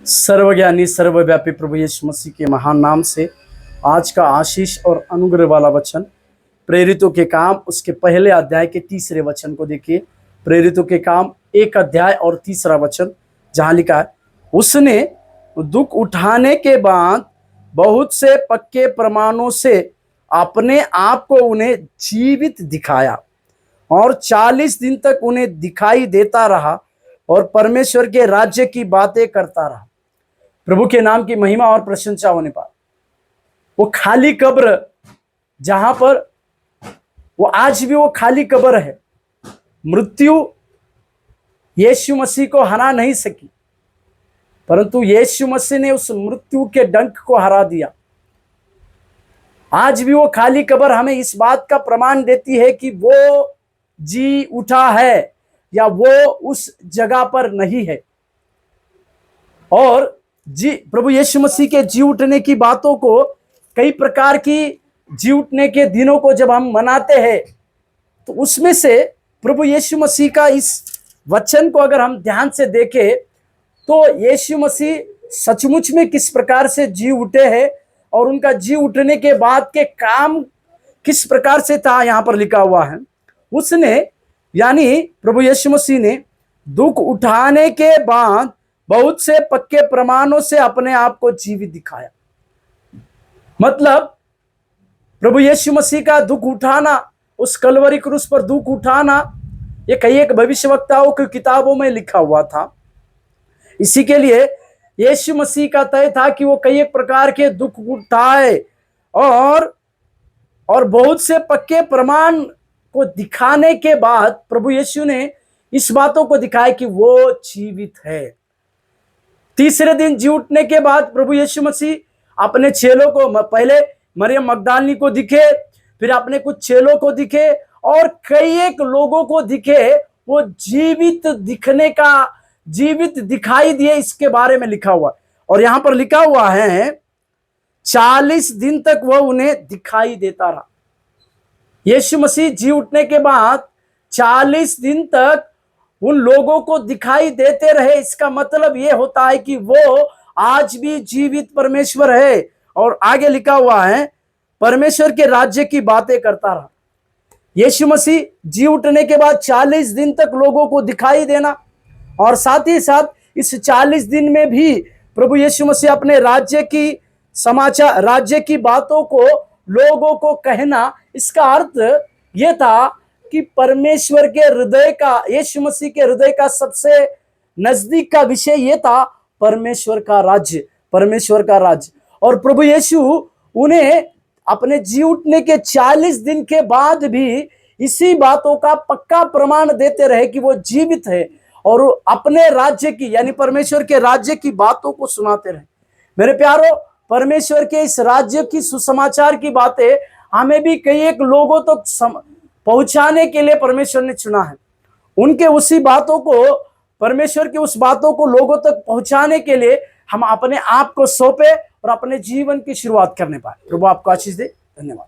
सर्वज्ञानी सर्वव्यापी प्रभु यीशु मसीह के महान नाम से आज का आशीष और अनुग्रह वाला वचन प्रेरितों के काम उसके पहले अध्याय के तीसरे वचन को देखिए। प्रेरितों के काम 1 अध्याय और 3 वचन, जहां लिखा है, उसने दुख उठाने के बाद बहुत से पक्के प्रमाणों से अपने आप को उन्हें जीवित दिखाया और 40 दिन तक उन्हें दिखाई देता रहा और परमेश्वर के राज्य की बातें करता रहा। प्रभु के नाम की महिमा और प्रशंसा होने पर वो खाली कब्र, जहां पर वो आज भी वो खाली कब्र है, मृत्यु यीशु मसीह को हरा नहीं सकी, परंतु यीशु मसीह ने उस मृत्यु के डंक को हरा दिया। आज भी वो खाली कब्र हमें इस बात का प्रमाण देती है कि वो जी उठा है या वो उस जगह पर नहीं है। और जी प्रभु यीशु मसीह के जी उठने की बातों को, कई प्रकार की जी उठने के दिनों को जब हम मनाते हैं, तो उसमें से प्रभु यीशु मसीह का इस वचन को अगर हम ध्यान से देखें तो यीशु मसीह सचमुच में किस प्रकार से जी उठे हैं और उनका जी उठने के बाद के काम किस प्रकार से था, यहां पर लिखा हुआ है। उसने यानी प्रभु यीशु मसीह ने दुख उठाने के बाद बहुत से पक्के प्रमाणों से अपने आप को जीवित दिखाया। मतलब प्रभु यीशु मसीह का दुख उठाना, उस कलवरी क्रूस पर दुख उठाना, ये कई एक भविष्यवक्ताओं की किताबों में लिखा हुआ था। इसी के लिए यीशु मसीह का तय था कि वो कई एक प्रकार के दुख उठाए और बहुत से पक्के प्रमाण को दिखाने के बाद प्रभु यीशु ने इस बातों को दिखाया कि वो जीवित है। तीसरे दिन जी उठने के बाद प्रभु यीशु मसीह अपने चेलों को, पहले मरियम मगदलिनी को दिखे, फिर अपने कुछ चेलों को दिखे और कई एक लोगों को दिखे। वो जीवित दिखाई दिए, इसके बारे में लिखा हुआ। और यहां पर लिखा हुआ है 40 दिन तक वह उन्हें दिखाई देता रहा। यीशु मसीह जी उठने के बाद 40 दिन तक उन लोगों को दिखाई देते रहे। इसका मतलब यह होता है कि वो आज भी जीवित परमेश्वर है। और आगे लिखा हुआ है, परमेश्वर के राज्य की बातें करता रहा। यीशु मसीह जी उठने के बाद 40 दिन तक लोगों को दिखाई देना, और साथ ही साथ इस 40 दिन में भी प्रभु यीशु मसीह अपने राज्य की बातों को लोगों को कहना। इसका अर्थ यह था कि परमेश्वर के हृदय का, यीशु मसीह के हृदय का सबसे नजदीक का विषय यह था परमेश्वर का राज्य। और प्रभु यीशु उन्हें अपने जी उठने के 40 दिन के बाद भी इसी बातों का पक्का प्रमाण देते रहे कि वो जीवित है और अपने राज्य की, यानी परमेश्वर के राज्य की बातों को सुनाते रहे। मेरे प्यारो, परमेश्वर के इस राज्य की सुसमाचार की बातें हमें भी कई एक लोगों तक पहुंचाने के लिए परमेश्वर ने चुना है। उनके उसी बातों को, परमेश्वर की उस बातों को लोगों तक पहुंचाने के लिए हम अपने आप को सौंपे और अपने जीवन की शुरुआत करने पाए। प्रभु आपको आशीष दे। धन्यवाद।